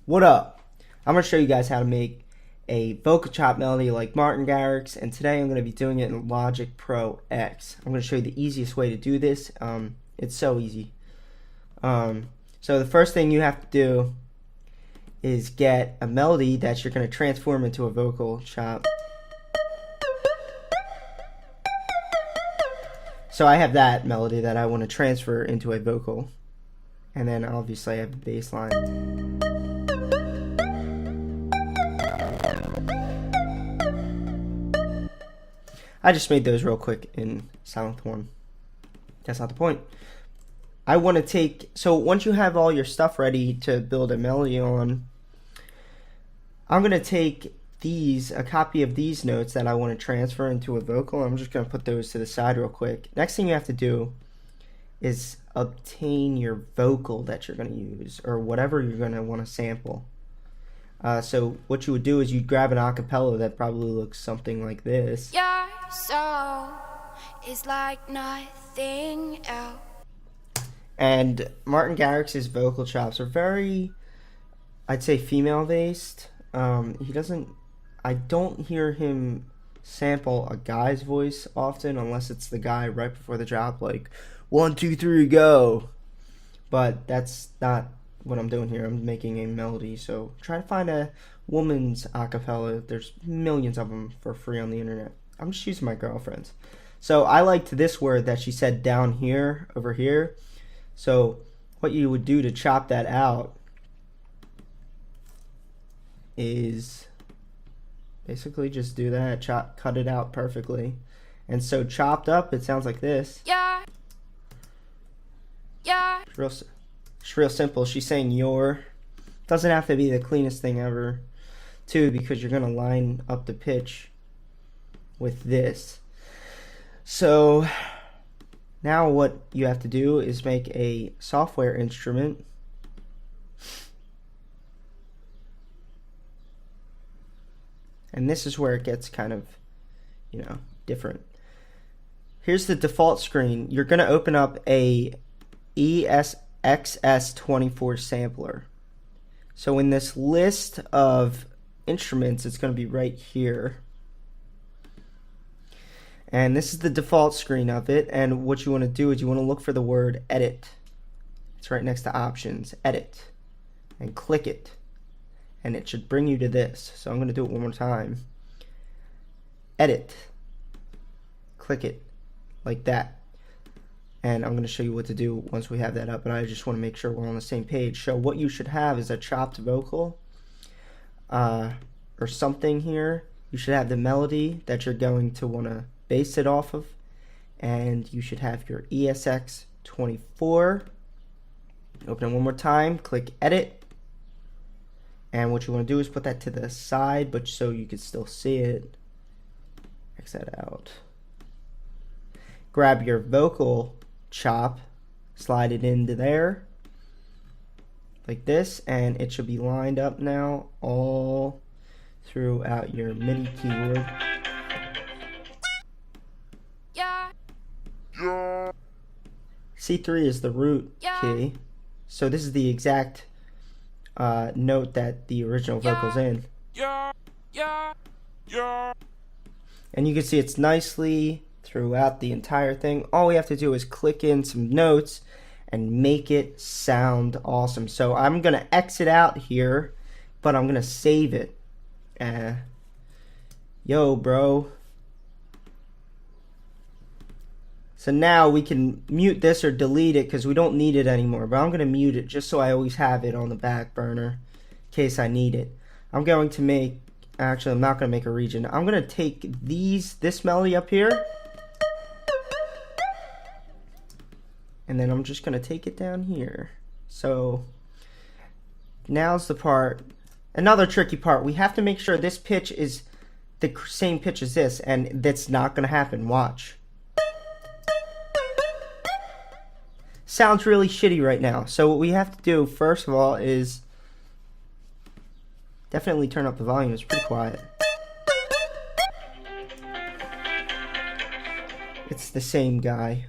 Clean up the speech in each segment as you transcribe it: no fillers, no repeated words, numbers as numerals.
What up? I'm going to show you guys how to make a vocal chop melody like Martin Garrix, and today I'm going to be doing it in Logic Pro X. I'm going to show you the easiest way to do this. It's so easy. So the first thing you have to do is get a melody that you're going to transform into a vocal chop. So I have that melody that I want to transfer into a vocal, and then obviously I have the bass line. I just made those real quick in Silent One. That's not the point. I want to take, so once you have all your stuff ready to build a melody on, I'm going to take a copy of these notes that I want to transfer into a vocal. I'm just going to put those to the side real quick. Next thing you have to do is obtain your vocal that you're going to use, or whatever you're going to want to sample. So what you would do is you'd grab an acapella that probably looks something like this. Your soul is like nothing else. And Martin Garrix's vocal chops are very, I'd say, female based. I don't hear him sample a guy's voice often, unless it's the guy right before the drop, like 1, 2, 3, go. But that's not what I'm doing here. I'm making a melody, so try to find a woman's acapella. There's millions of them for free on the internet. I'm just using my girlfriend's. So I liked this word that she said down here, over here. So what you would do to chop that out is basically just do that, cut it out perfectly. And so chopped up, it sounds like this. Yeah. It's real simple. She's saying your. Doesn't have to be the cleanest thing ever, too, because you're gonna line up the pitch with this. So now what you have to do is make a software instrument. And this is where it gets kind of, different. Here's the default screen. You're going to open up a ESXS24 sampler. So in this list of instruments, it's going to be right here. And this is the default screen of it. And what you want to do is you want to look for the word edit. It's right next to options, edit, and click it. And it should bring you to this. So I'm going to do it one more time. Edit. Click it like that. And I'm going to show you what to do once we have that up. And I just want to make sure we're on the same page. So what you should have is a chopped vocal or something here. You should have the melody that you're going to want to base it off of. And you should have your ESX24. Open it one more time. Click edit. And what you want to do is put that to the side, but so you can still see it. X that out. Grab your vocal chop, slide it into there, like this, and it should be lined up now all throughout your MIDI keyboard. Yeah. C3 is the root key, so this is the exact note that the original vocal's in. And you can see it's nicely throughout the entire thing. All we have to do is click in some notes and make it sound awesome. So I'm going to exit out here, but I'm going to save it. Yo, bro. So now we can mute this or delete it because we don't need it anymore. But I'm going to mute it just so I always have it on the back burner in case I need it. I'm going to make, actually I'm not going to make a region. I'm going to take this melody up here. And then I'm just going to take it down here. So now's the part. Another tricky part. We have to make sure this pitch is the same pitch as this. And that's not going to happen. Watch. Sounds really shitty right now. So what we have to do first of all is definitely turn up the volume. It's pretty quiet. It's the same guy.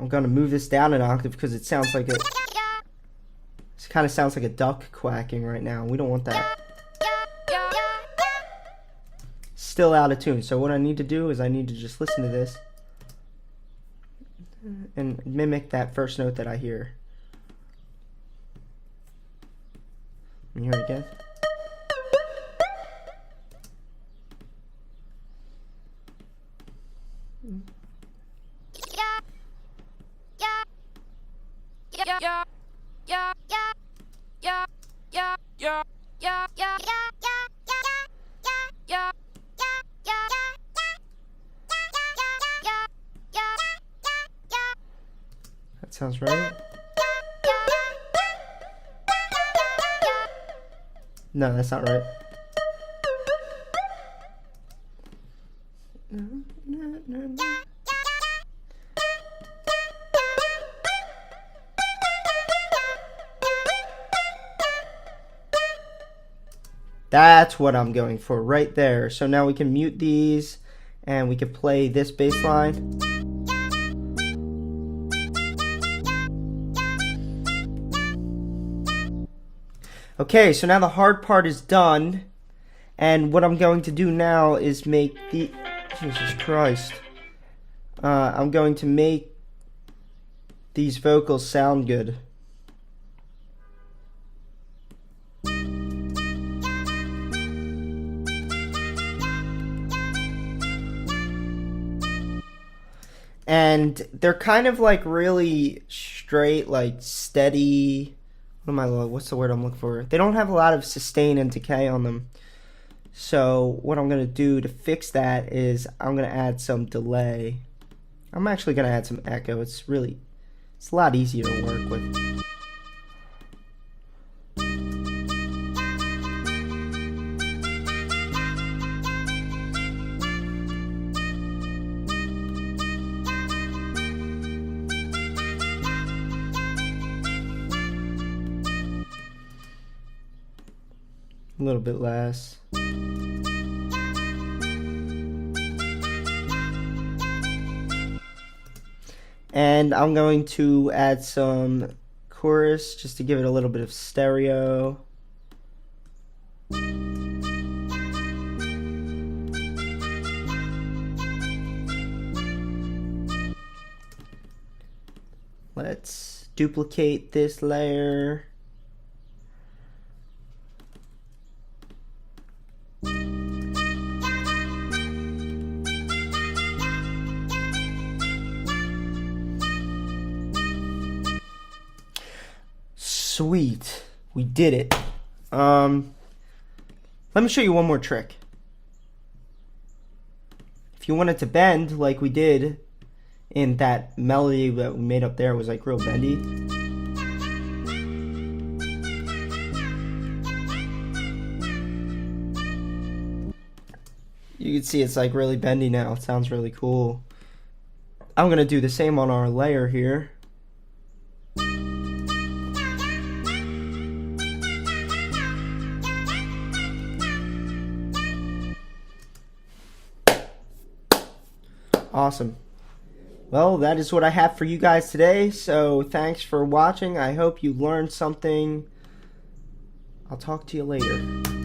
I'm gonna move this down an octave because it sounds like it kind of sounds like a duck quacking right now. We don't want that. Still out of tune. So what I need to do is I need to just listen to this and mimic that first note that I hear. Let me hear it again. That sounds right. No, that's not right. That's what I'm going for right there. So now we can mute these and we can play this bass line. Okay, so now the hard part is done. And what I'm going to do now is make the... Jesus Christ. I'm going to make these vocals sound good. And they're kind of like really straight, like steady. What's the word I'm looking for? They don't have a lot of sustain and decay on them. So what I'm going to do to fix that is I'm going to add some delay. I'm actually going to add some echo. It's a lot easier to work with. A little bit less. And I'm going to add some chorus just to give it a little bit of stereo. Let's duplicate this layer. Sweet, we did it. Let me show you one more trick. If you want it to bend like we did in that melody that we made up there, was like real bendy. You can see it's like really bendy now. It sounds really cool. I'm gonna do the same on our layer here. Awesome. Well, that is what I have for you guys today. So thanks for watching. I hope you learned something. I'll talk to you later.